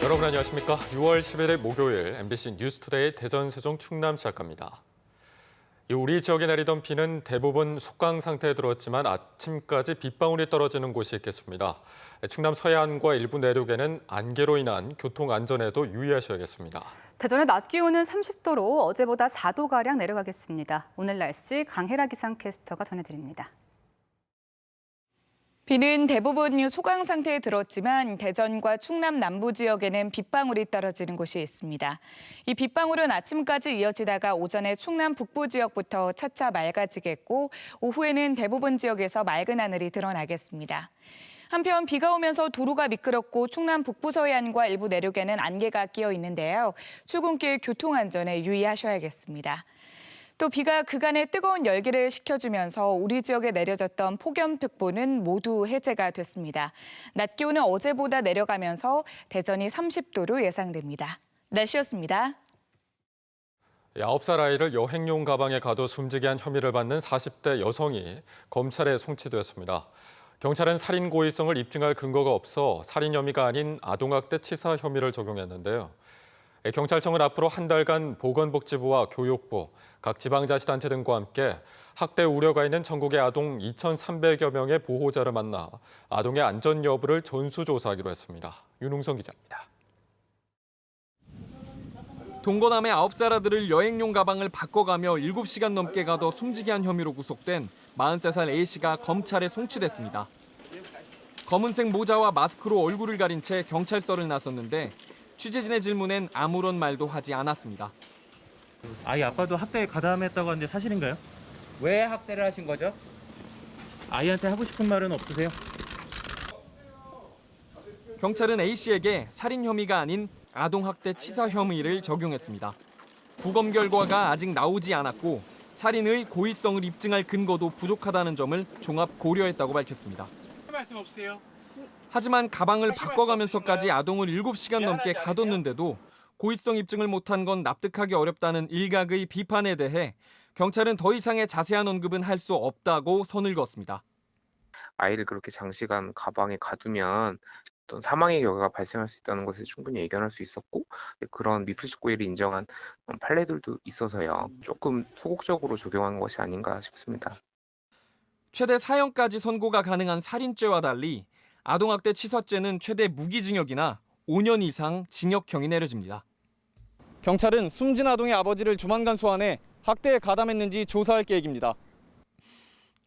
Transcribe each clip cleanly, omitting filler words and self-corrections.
여러분 안녕하십니까? 6월 11일 목요일 MBC 뉴스투데이 대전, 세종, 충남 시작합니다. 우리 지역에 내리던 비는 대부분 속강 상태에 들었지만 아침까지 빗방울이 떨어지는 곳이 있겠습니다. 충남 서해안과 일부 내륙에는 안개로 인한 교통 안전에도 유의하셔야겠습니다. 대전의 낮 기온은 30도로 어제보다 4도가량 내려가겠습니다. 오늘 날씨 강혜라 기상캐스터가 전해드립니다. 비는 대부분 소강 상태에 들었지만 대전과 충남 남부 지역에는 빗방울이 떨어지는 곳이 있습니다. 이 빗방울은 아침까지 이어지다가 오전에 충남 북부 지역부터 차차 맑아지겠고 오후에는 대부분 지역에서 맑은 하늘이 드러나겠습니다. 한편 비가 오면서 도로가 미끄럽고 충남 북부 서해안과 일부 내륙에는 안개가 끼어 있는데요. 출근길 교통 안전에 유의하셔야겠습니다. 또 비가 그간의 뜨거운 열기를 식혀주면서 우리 지역에 내려졌던 폭염특보는 모두 해제가 됐습니다. 낮 기온은 어제보다 내려가면서 대전이 30도로 예상됩니다. 날씨였습니다. 9살 아이를 여행용 가방에 가둬 숨지게 한 혐의를 받는 40대 여성이 검찰에 송치됐습니다. 경찰은 살인 고의성을 입증할 근거가 없어 살인 혐의가 아닌 아동학대 치사 혐의를 적용했는데요. 경찰청은 앞으로 한 달간 보건복지부와 교육부, 각 지방자치단체 등과 함께 학대 우려가 있는 전국의 아동 2,300여 명의 보호자를 만나 아동의 안전 여부를 전수조사하기로 했습니다. 윤웅성 기자입니다. 동거남의 9살 아들을 여행용 가방을 바꿔가며 7시간 넘게 가둬 숨지게 한 혐의로 구속된 43살 A씨가 검찰에 송치됐습니다. 검은색 모자와 마스크로 얼굴을 가린 채 경찰서를 나섰는데 취재진의 질문엔 아무런 말도 하지 않았습니다. 아이 아빠도 학대에 가담했다고 하는데 사실인가요? 왜 학대를 하신 거죠? 아이한테 하고 싶은 말은 없으세요? 경찰은 A씨에게 살인 혐의가 아닌 아동학대 치사 혐의를 적용했습니다. 부검 결과가 아직 나오지 않았고 살인의 고의성을 입증할 근거도 부족하다는 점을 종합 고려했다고 밝혔습니다. 말씀 없으세요? 하지만 가방을 바꿔가면서까지 아동을 7시간 넘게 가뒀는데도 고의성 입증을 못한 건 납득하기 어렵다는 일각의 비판에 대해 경찰은 더 이상의 자세한 언급은 할 수 없다고 선을 그었습니다. 아이를 그렇게 장시간 가방에 가두면 어떤 사망의 결과가 발생할 수 있다는 것을 충분히 예견할 수 있었고 그런 미필적 고의를 인정한 판례들도 있어서요. 조금 소극적으로 적용한 것이 아닌가 싶습니다. 최대 4형까지 선고가 가능한 살인죄와 달리 아동학대 치사죄는 최대 무기징역이나 5년 이상 징역형이 내려집니다. 경찰은 숨진 아동의 아버지를 조만간 소환해 학대에 가담했는지 조사할 계획입니다.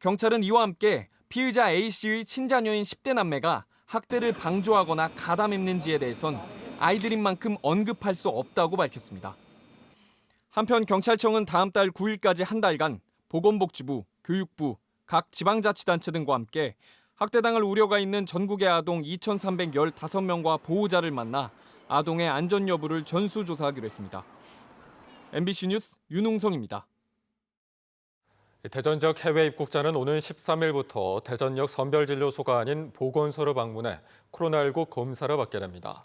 경찰은 이와 함께 피의자 A씨의 친자녀인 10대 남매가 학대를 방조하거나 가담했는지에 대해선 아이들인 만큼 언급할 수 없다고 밝혔습니다. 한편 경찰청은 다음 달 9일까지 한 달간 보건복지부, 교육부, 각 지방자치단체 등과 함께 학대당할 우려가 있는 전국의 아동 2,315명과 보호자를 만나 아동의 안전 여부를 전수조사하기로 했습니다. MBC 뉴스 윤웅성입니다. 대전 지역 해외 입국자는 오는 13일부터 대전역 선별진료소가 아닌 보건소를 방문해 코로나19 검사를 받게 됩니다.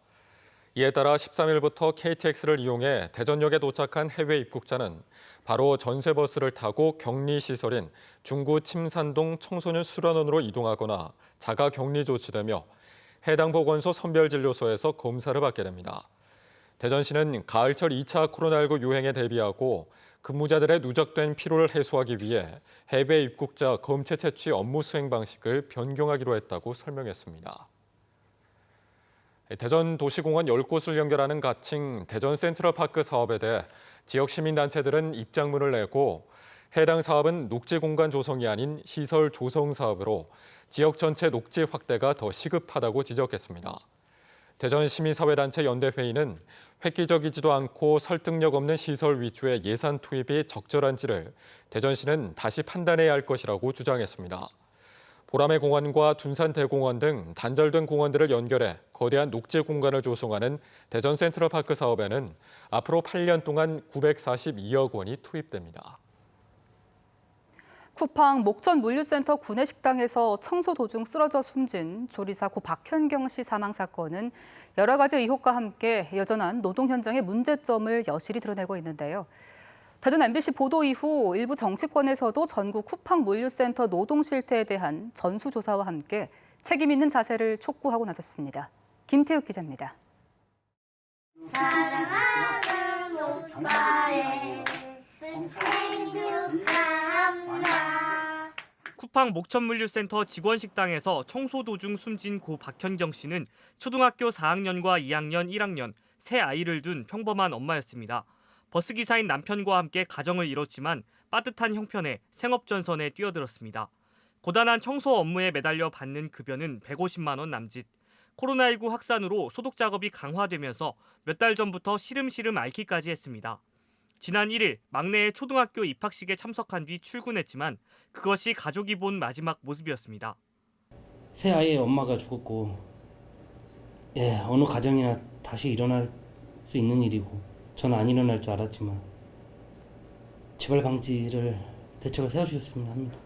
이에 따라 13일부터 KTX를 이용해 대전역에 도착한 해외 입국자는 바로 전세버스를 타고 격리시설인 중구 침산동 청소년 수련원으로 이동하거나 자가 격리 조치되며 해당 보건소 선별진료소에서 검사를 받게 됩니다. 대전시는 가을철 2차 코로나19 유행에 대비하고 근무자들의 누적된 피로를 해소하기 위해 해외 입국자 검체 채취 업무 수행 방식을 변경하기로 했다고 설명했습니다. 대전 도시공원 10곳을 연결하는 가칭 대전 센트럴파크 사업에 대해 지역 시민단체들은 입장문을 내고 해당 사업은 녹지 공간 조성이 아닌 시설 조성 사업으로 지역 전체 녹지 확대가 더 시급하다고 지적했습니다. 대전 시민사회단체 연대회의는 획기적이지도 않고 설득력 없는 시설 위주의 예산 투입이 적절한지를 대전시는 다시 판단해야 할 것이라고 주장했습니다. 보라매 공원과 둔산대공원 등 단절된 공원들을 연결해 거대한 녹지 공간을 조성하는 대전 센트럴파크 사업에는 앞으로 8년 동안 942억 원이 투입됩니다. 쿠팡 목전 물류센터 구내식당에서 청소 도중 쓰러져 숨진 조리사 고 박현경 씨 사망 사건은 여러 가지 의혹과 함께 여전한 노동 현장의 문제점을 여실히 드러내고 있는데요. 대전 MBC 보도 이후 일부 정치권에서도 전국 쿠팡 물류센터 노동 실태에 대한 전수조사와 함께 책임 있는 자세를 촉구하고 나섰습니다. 김태욱 기자입니다. 사랑하는 오빠의 생일 축하합니다. 쿠팡 목천물류센터 직원식당에서 청소 도중 숨진 고 박현경 씨는 초등학교 4학년과 2학년, 1학년 세 아이를 둔 평범한 엄마였습니다. 버스기사인 남편과 함께 가정을 이뤘지만 빠듯한 형편에 생업전선에 뛰어들었습니다. 고단한 청소 업무에 매달려 받는 급여는 150만 원 남짓. 코로나19 확산으로 소독 작업이 강화되면서 몇 달 전부터 시름시름 앓기까지 했습니다. 지난 1일 막내의 초등학교 입학식에 참석한 뒤 출근했지만 그것이 가족이 본 마지막 모습이었습니다. 새 아이의 엄마가 죽었고, 어느 가정이나 다시 일어날 수 있는 일이고, 저는 안 일어날 줄 알았지만 재발 방지를 대책을 세워주셨으면 합니다.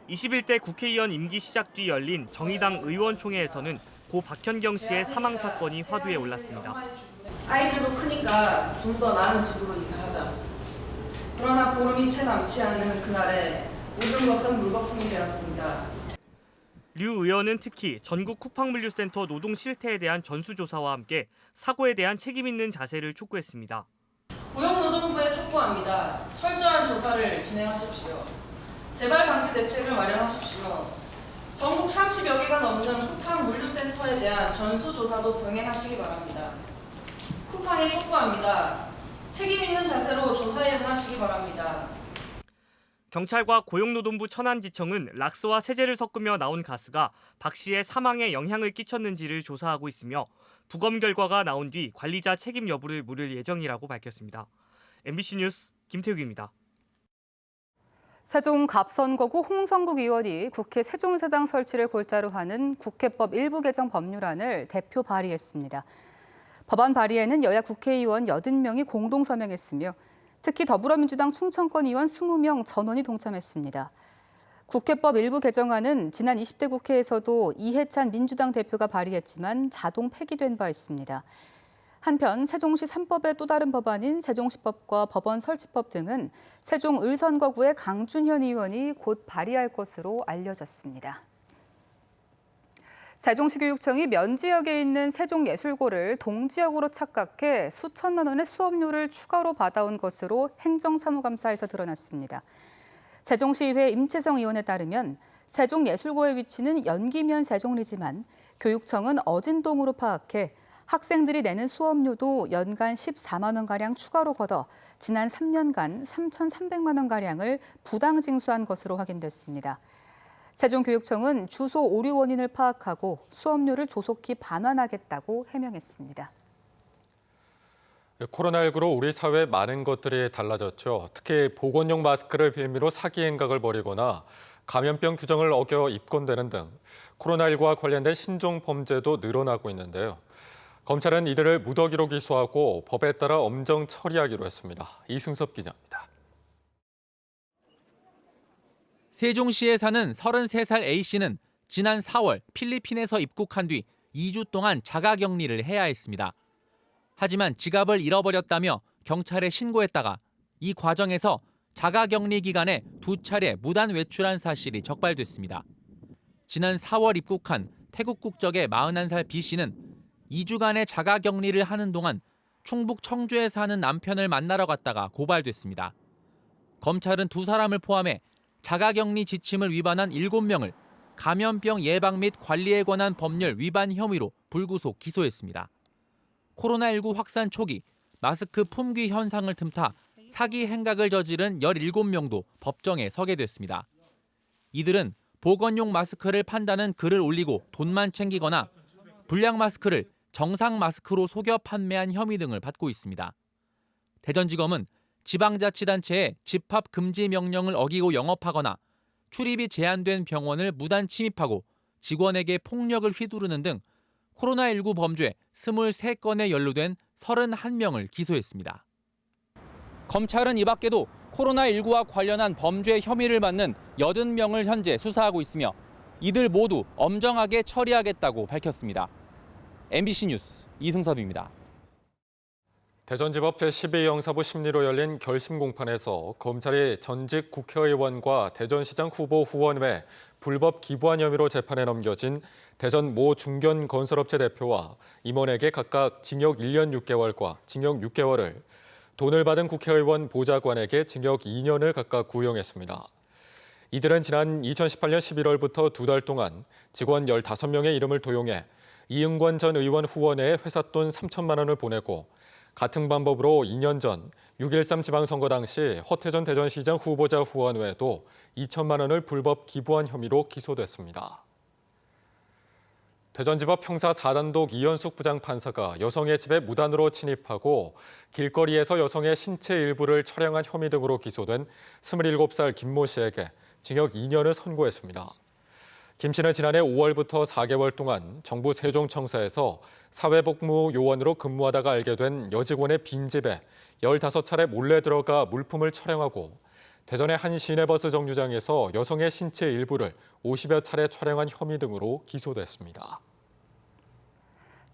21대 국회의원 임기 시작 뒤 열린 정의당 의원총회에서는 고 박현경 씨의 사망 사건이 화두에 올랐습니다. 아이들도 크니까 좀 더 나은 집으로 이사하자. 그러나 보름이 채 남지 않은 그날에 모든 것은 물거품이 되었습니다. 류 의원은 특히 전국 쿠팡물류센터 노동 실태에 대한 전수조사와 함께 사고에 대한 책임 있는 자세를 촉구했습니다. 고용노동부에 촉구합니다. 철저한 조사를 진행하십시오. 재발 방지 대책을 마련하십시오. 전국 30여 개가 넘는 쿠팡 물류센터에 대한 전수조사도 병행하시기 바랍니다. 쿠팡에 촉구합니다. 책임 있는 자세로 조사에 응하시기 바랍니다. 경찰과 고용노동부 천안지청은 락스와 세제를 섞으며 나온 가스가 박 씨의 사망에 영향을 끼쳤는지를 조사하고 있으며 부검 결과가 나온 뒤 관리자 책임 여부를 물을 예정이라고 밝혔습니다. MBC 뉴스 김태욱입니다. 세종 갑선거구 홍성국 의원이 국회 세종세당 설치를 골자로 하는 국회법 일부 개정 법률안을 대표 발의했습니다. 법안 발의에는 여야 국회의원 80명이 공동 서명했으며 특히 더불어민주당 충청권 의원 20명 전원이 동참했습니다. 국회법 일부 개정안은 지난 20대 국회에서도 이해찬 민주당 대표가 발의했지만 자동 폐기된 바 있습니다. 한편 세종시 3법의 또 다른 법안인 세종시법과 법원 설치법 등은 세종 을선거구의 강준현 의원이 곧 발의할 것으로 알려졌습니다. 세종시 교육청이 면 지역에 있는 세종예술고를 동지역으로 착각해 수천만 원의 수업료를 추가로 받아온 것으로 행정사무감사에서 드러났습니다. 세종시의회 임채성 의원에 따르면 세종예술고의 위치는 연기면 세종리지만 교육청은 어진동으로 파악해 학생들이 내는 수업료도 연간 14만 원가량 추가로 걷어 지난 3년간 3,300만 원가량을 부당 징수한 것으로 확인됐습니다. 세종교육청은 주소 오류 원인을 파악하고 수업료를 조속히 반환하겠다고 해명했습니다. 코로나19로 우리 사회 많은 것들이 달라졌죠. 특히 보건용 마스크를 빌미로 사기 행각을 벌이거나 감염병 규정을 어겨 입건되는 등 코로나19와 관련된 신종 범죄도 늘어나고 있는데요. 검찰은 이들을 무더기로 기소하고 법에 따라 엄정 처리하기로 했습니다. 이승섭 기자입니다. 세종시에 사는 33살 A씨는 지난 4월 필리핀에서 입국한 뒤 2주 동안 자가격리를 해야 했습니다. 하지만 지갑을 잃어버렸다며 경찰에 신고했다가 이 과정에서 자가격리 기간에 2차례 무단 외출한 사실이 적발됐습니다. 지난 4월 입국한 태국 국적의 41살 B씨는 2주간의 자가격리를 하는 동안 충북 청주에 사는 남편을 만나러 갔다가 고발됐습니다. 검찰은 두 사람을 포함해 자가격리 지침을 위반한 7명을 감염병 예방 및 관리에 관한 법률 위반 혐의로 불구속 기소했습니다. 코로나19 확산 초기 마스크 품귀 현상을 틈타 사기 행각을 저지른 17명도 법정에 서게 됐습니다. 이들은 보건용 마스크를 판다는 글을 올리고 돈만 챙기거나 불량 마스크를 정상 마스크로 속여 판매한 혐의 등을 받고 있습니다. 대전지검은 지방자치단체에 집합 금지 명령을 어기고 영업하거나 출입이 제한된 병원을 무단 침입하고 직원에게 폭력을 휘두르는 등 코로나19 범죄 23건에 연루된 31명을 기소했습니다. 검찰은 이 밖에도 코로나19와 관련한 범죄 혐의를 받는 80명을 현재 수사하고 있으며 이들 모두 엄정하게 처리하겠다고 밝혔습니다. MBC 뉴스 이승섭입니다. 대전지법 제12형사부 심리로 열린 결심 공판에서 검찰이 전직 국회의원과 대전시장 후보 후원회 불법 기부한 혐의로 재판에 넘겨진 대전 모 중견건설업체 대표와 임원에게 각각 징역 1년 6개월과 징역 6개월을, 돈을 받은 국회의원 보좌관에게 징역 2년을 각각 구형했습니다. 이들은 지난 2018년 11월부터 2달 동안 직원 15명의 이름을 도용해 이응권 전 의원 후원회에 회삿돈 3천만 원을 보내고, 같은 방법으로 2년 전 6.13 지방선거 당시 허태전 대전시장 후보자 후원회에도 2천만 원을 불법 기부한 혐의로 기소됐습니다. 대전지법 형사 4단독 이현숙 부장판사가 여성의 집에 무단으로 침입하고 길거리에서 여성의 신체 일부를 촬영한 혐의 등으로 기소된 27살 김모 씨에게 징역 2년을 선고했습니다. 김 씨는 지난해 5월부터 4개월 동안 정부 세종청사에서 사회복무 요원으로 근무하다가 알게 된 여직원의 빈집에 15차례 몰래 들어가 물품을 촬영하고, 대전의 한 시내버스 정류장에서 여성의 신체 일부를 50여 차례 촬영한 혐의 등으로 기소됐습니다.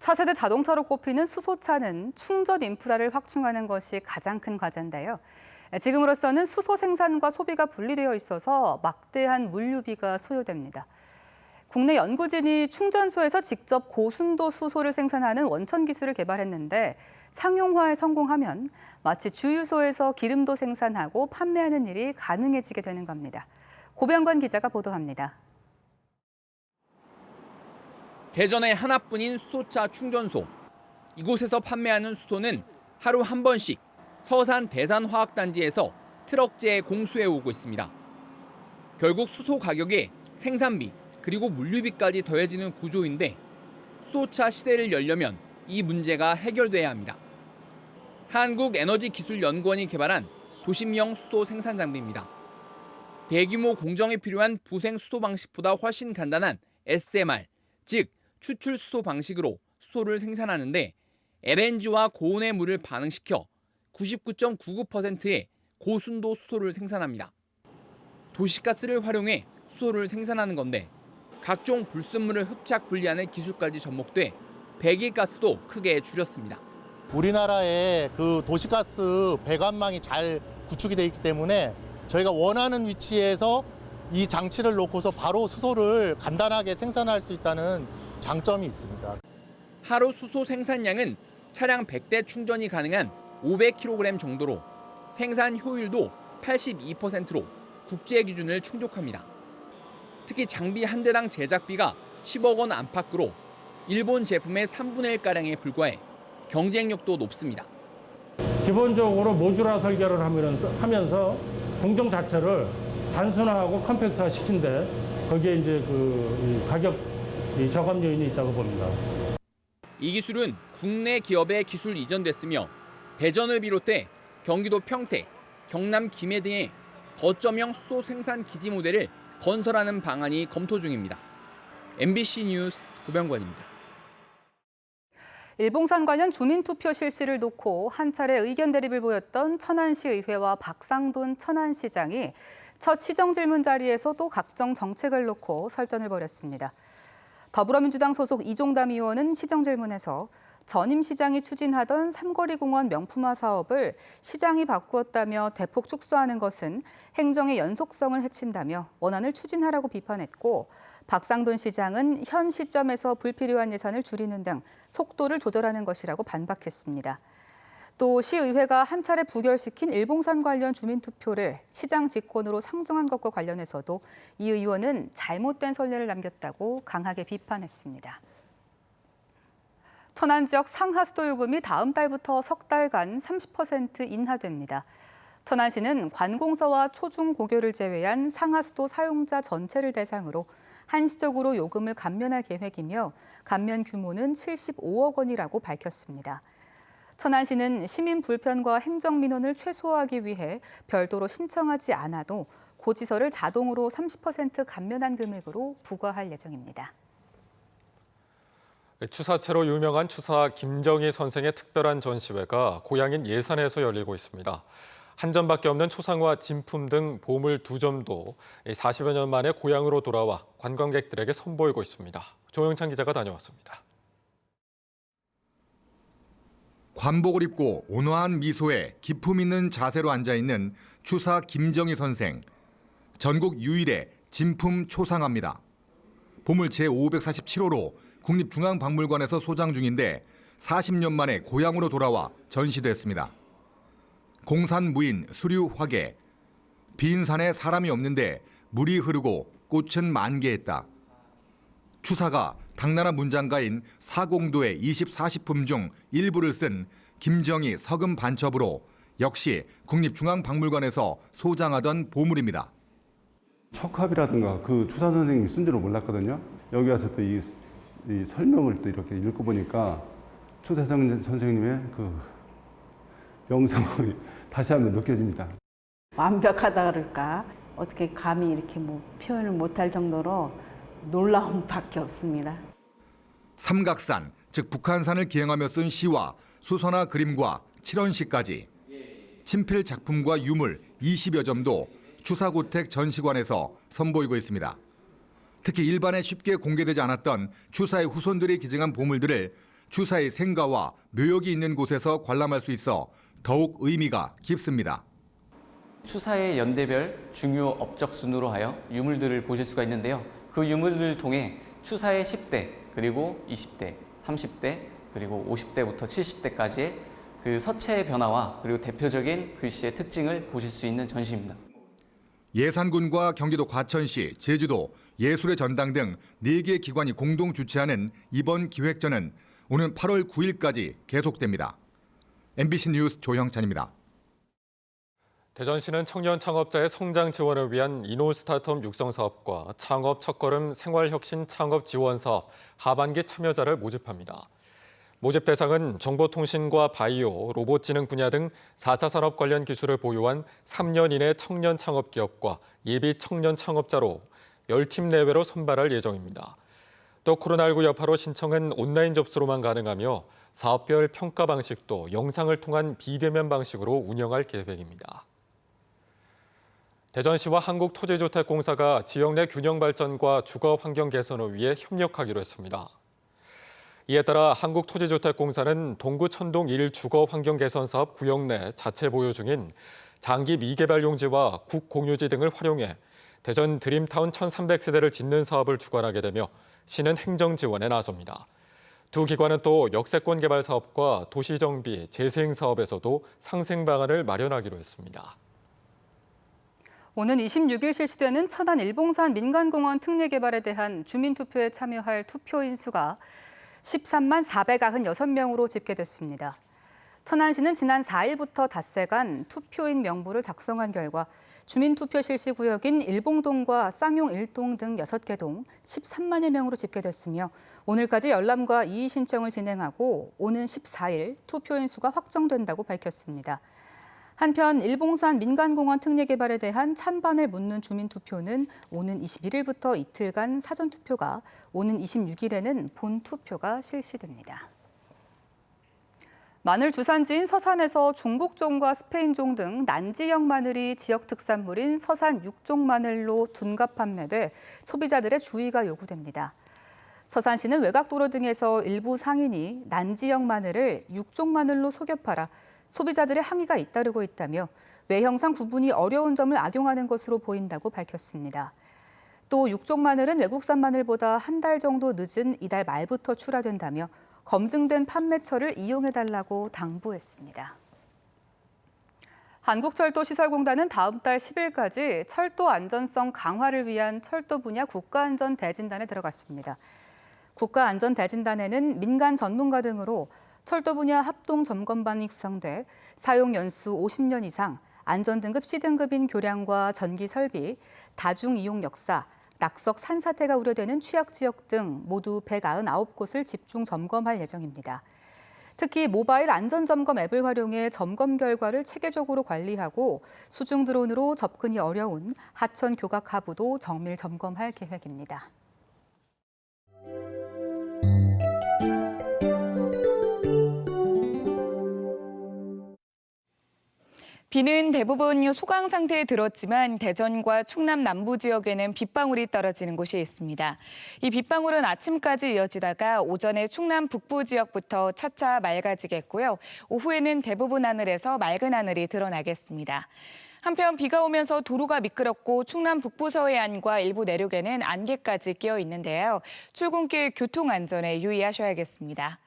차세대 자동차로 꼽히는 수소차는 충전 인프라를 확충하는 것이 가장 큰 과제인데요. 지금으로서는 수소 생산과 소비가 분리되어 있어서 막대한 물류비가 소요됩니다. 국내 연구진이 충전소에서 직접 고순도 수소를 생산하는 원천 기술을 개발했는데, 상용화에 성공하면 마치 주유소에서 기름도 생산하고 판매하는 일이 가능해지게 되는 겁니다. 고병관 기자가 보도합니다. 대전에 하나뿐인 수소차 충전소. 이곳에서 판매하는 수소는 하루 한 번씩 서산 대산화학단지에서 트럭제에 공수해 오고 있습니다. 결국 수소 가격에 생산비 그리고 물류비까지 더해지는 구조인데, 수소차 시대를 열려면 이 문제가 해결돼야 합니다. 한국에너지기술연구원이 개발한 도심형 수소 생산 장비입니다. 대규모 공정에 필요한 부생 수소 방식보다 훨씬 간단한 SMR, 즉 추출 수소 방식으로 수소를 생산하는데, LNG와 고온의 물을 반응시켜 99.99%의 고순도 수소를 생산합니다. 도시가스를 활용해 수소를 생산하는 건데, 각종 불순물을 흡착 분리하는 기술까지 접목돼 배기가스도 크게 줄였습니다. 우리나라의 그 도시가스 배관망이 잘 구축이 돼 있기 때문에 저희가 원하는 위치에서 이 장치를 놓고서 바로 수소를 간단하게 생산할 수 있다는 장점이 있습니다. 하루 수소 생산량은 차량 100대 충전이 가능한 500kg 정도로, 생산 효율도 82%로 국제 기준을 충족합니다. 특히 장비 한 대당 제작비가 10억 원 안팎으로 일본 제품의 3분의 1가량에 불과해 경쟁력도 높습니다. 기본적으로 모듈화 설계를 하면서 공정 자체를 단순화하고 컴팩트화 시킨데, 거기에 이제 그 가격 저감 요인이 있다고 봅니다. 이 기술은 국내 기업에 기술 이전됐으며, 대전을 비롯해 경기도 평택, 경남 김해 등의 거점형 수소 생산 기지 모델을 건설하는 방안이 검토 중입니다. MBC 뉴스 고병관입니다. 일봉산 관련 주민투표 실시를 놓고 한 차례 의견 대립을 보였던 천안시 의회와 박상돈 천안시장이 첫 시정질문 자리에서 또 각종 정책을 놓고 설전을 벌였습니다. 더불어민주당 소속 이종담 의원은 시정질문에서 전임 시장이 추진하던 삼거리공원 명품화 사업을 시장이 바꾸었다며 대폭 축소하는 것은 행정의 연속성을 해친다며 원안을 추진하라고 비판했고, 박상돈 시장은 현 시점에서 불필요한 예산을 줄이는 등 속도를 조절하는 것이라고 반박했습니다. 또 시의회가 한 차례 부결시킨 일봉산 관련 주민투표를 시장 직권으로 상정한 것과 관련해서도 이 의원은 잘못된 선례를 남겼다고 강하게 비판했습니다. 천안 지역 상하수도 요금이 다음 달부터 석 달간 30% 인하됩니다. 천안시는 관공서와 초중고교를 제외한 상하수도 사용자 전체를 대상으로 한시적으로 요금을 감면할 계획이며, 감면 규모는 75억 원이라고 밝혔습니다. 천안시는 시민 불편과 행정 민원을 최소화하기 위해 별도로 신청하지 않아도 고지서를 자동으로 30% 감면한 금액으로 부과할 예정입니다. 추사체로 유명한 추사 김정희 선생의 특별한 전시회가 고향인 예산에서 열리고 있습니다. 한 점밖에 없는 초상화 진품 등 보물 2점도 40여 년 만에 고향으로 돌아와 관광객들에게 선보이고 있습니다. 조영찬 기자가 다녀왔습니다. 관복을 입고 온화한 미소에 기품 있는 자세로 앉아있는 추사 김정희 선생. 전국 유일의 진품 초상화입니다. 보물 제547호로 국립중앙박물관에서 소장 중인데 40년 만에 고향으로 돌아와 전시됐습니다. 공산 무인 수류 화계. 빈 산에 사람이 없는데 물이 흐르고 꽃은 만개했다. 추사가 당나라 문장가인 사공도의 20-40품 중 일부를 쓴 김정희 서금 반첩으로 역시 국립중앙박물관에서 소장하던 보물입니다. 척합이라든가 그 추사 선생님이 쓴 줄을 몰랐거든요. 여기 와서 또 이 설명을 또 이렇게 읽고 보니까 추사 선생님의 그 명성이 다시 한번 느껴집니다. 완벽하다 그럴까? 어떻게 감히 이렇게 표현을 못할 정도로 놀라움밖에 없습니다. 삼각산, 즉 북한산을 기행하며 쓴 시와 수서나 그림과 칠언시까지 친필 작품과 유물 20여 점도 추사고택 전시관에서 선보이고 있습니다. 특히 일반에 쉽게 공개되지 않았던 추사의 후손들이 기증한 보물들을 추사의 생가와 묘역이 있는 곳에서 관람할 수 있어 더욱 의미가 깊습니다. 추사의 연대별 중요 업적 순으로 하여 유물들을 보실 수가 있는데요. 그 유물들을 통해 추사의 10대, 그리고 20대, 30대, 그리고 50대부터 70대까지의 그 서체의 변화와 그리고 대표적인 글씨의 특징을 보실 수 있는 전시입니다. 예산군과 경기도 과천시, 제주도, 예술의 전당 등 4개 기관이 공동 주최하는 이번 기획전은 오는 8월 9일까지 계속됩니다. MBC 뉴스 조형찬입니다. 대전시는 청년 창업자의 성장 지원을 위한 이노 스타트업 육성 사업과 창업 첫걸음 생활혁신 창업 지원 사업 하반기 참여자를 모집합니다. 모집 대상은 정보통신과 바이오, 로봇지능 분야 등 4차 산업 관련 기술을 보유한 3년 이내 청년 창업기업과 예비 청년 창업자로 10팀 내외로 선발할 예정입니다. 또 코로나19 여파로 신청은 온라인 접수로만 가능하며 사업별 평가 방식도 영상을 통한 비대면 방식으로 운영할 계획입니다. 대전시와 한국토지주택공사가 지역 내 균형 발전과 주거 환경 개선을 위해 협력하기로 했습니다. 이에 따라 한국토지주택공사는 동구 천동 1주거 환경 개선 사업 구역 내 자체 보유 중인 장기 미개발 용지와 국공유지 등을 활용해 대전 드림타운 1,300세대를 짓는 사업을 주관하게 되며 시는 행정 지원에 나섭니다. 두 기관은 또 역세권 개발 사업과 도시정비, 재생 사업에서도 상생 방안을 마련하기로 했습니다. 오는 26일 실시되는 천안 일봉산 민간공원 특례 개발에 대한 주민투표에 참여할 투표인 수가 13만 496명으로 집계됐습니다. 천안시는 지난 4일부터 닷새간 투표인 명부를 작성한 결과 주민투표 실시 구역인 일봉동과 쌍용 1동 등 6개 동 13만여 명으로 집계됐으며 오늘까지 열람과 이의 신청을 진행하고 오는 14일 투표인 수가 확정된다고 밝혔습니다. 한편 일봉산 민간공원 특례 개발에 대한 찬반을 묻는 주민투표는 오는 21일부터 이틀간 사전투표가, 오는 26일에는 본투표가 실시됩니다. 마늘 주산지인 서산에서 중국종과 스페인종 등 난지역 마늘이 지역 특산물인 서산 육종 마늘로 둔갑 판매돼 소비자들의 주의가 요구됩니다. 서산시는 외곽도로 등에서 일부 상인이 난지역 마늘을 육종 마늘로 속여 팔아 소비자들의 항의가 잇따르고 있다며 외형상 구분이 어려운 점을 악용하는 것으로 보인다고 밝혔습니다. 또 육종 마늘은 외국산 마늘보다 한 달 정도 늦은 이달 말부터 출하된다며 검증된 판매처를 이용해달라고 당부했습니다. 한국철도시설공단은 다음 달 10일까지 철도 안전성 강화를 위한 철도 분야 국가안전대진단에 들어갔습니다. 국가안전대진단에는 민간 전문가 등으로 철도 분야 합동 점검반이 구성돼 사용 연수 50년 이상, 안전등급 C등급인 교량과 전기 설비, 다중 이용 역사, 낙석 산사태가 우려되는 취약 지역 등 모두 199곳을 집중 점검할 예정입니다. 특히 모바일 안전점검 앱을 활용해 점검 결과를 체계적으로 관리하고 수중 드론으로 접근이 어려운 하천 교각 하부도 정밀 점검할 계획입니다. 비는 대부분 소강 상태에 들었지만 대전과 충남 남부 지역에는 빗방울이 떨어지는 곳이 있습니다. 이 빗방울은 아침까지 이어지다가 오전에 충남 북부 지역부터 차차 맑아지겠고요. 오후에는 대부분 하늘에서 맑은 하늘이 드러나겠습니다. 한편 비가 오면서 도로가 미끄럽고 충남 북부 서해안과 일부 내륙에는 안개까지 끼어 있는데요. 출근길 교통 안전에 유의하셔야겠습니다.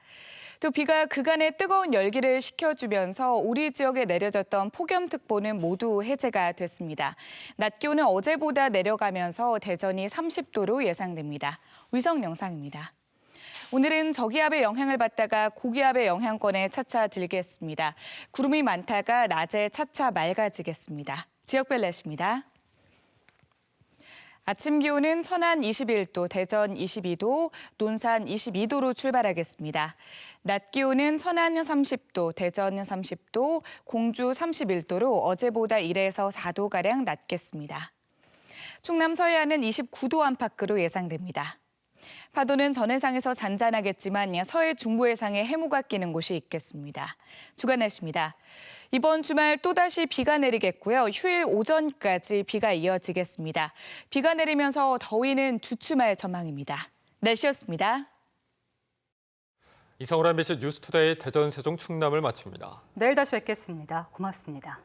또 비가 그간의 뜨거운 열기를 식혀주면서 우리 지역에 내려졌던 폭염특보는 모두 해제가 됐습니다. 낮 기온은 어제보다 내려가면서 대전이 30도로 예상됩니다. 위성 영상입니다. 오늘은 저기압의 영향을 받다가 고기압의 영향권에 차차 들겠습니다. 구름이 많다가 낮에 차차 맑아지겠습니다. 지역별 날씨입니다. 아침 기온은 천안 21도, 대전 22도, 논산 22도로 출발하겠습니다. 낮 기온은 천안 30도, 대전 30도, 공주 31도로 어제보다 1에서 4도가량 낮겠습니다. 충남 서해안은 29도 안팎으로 예상됩니다. 파도는 전해상에서 잔잔하겠지만 서해 중부 해상에 해무가 끼는 곳이 있겠습니다. 주간 날씨입니다. 이번 주말 또다시 비가 내리겠고요. 휴일 오전까지 비가 이어지겠습니다. 비가 내리면서 더위는 주춤할 전망입니다. 날씨였습니다. 이상으로 MBC 뉴스투데이 대전, 세종, 충남을 마칩니다. 내일 다시 뵙겠습니다. 고맙습니다.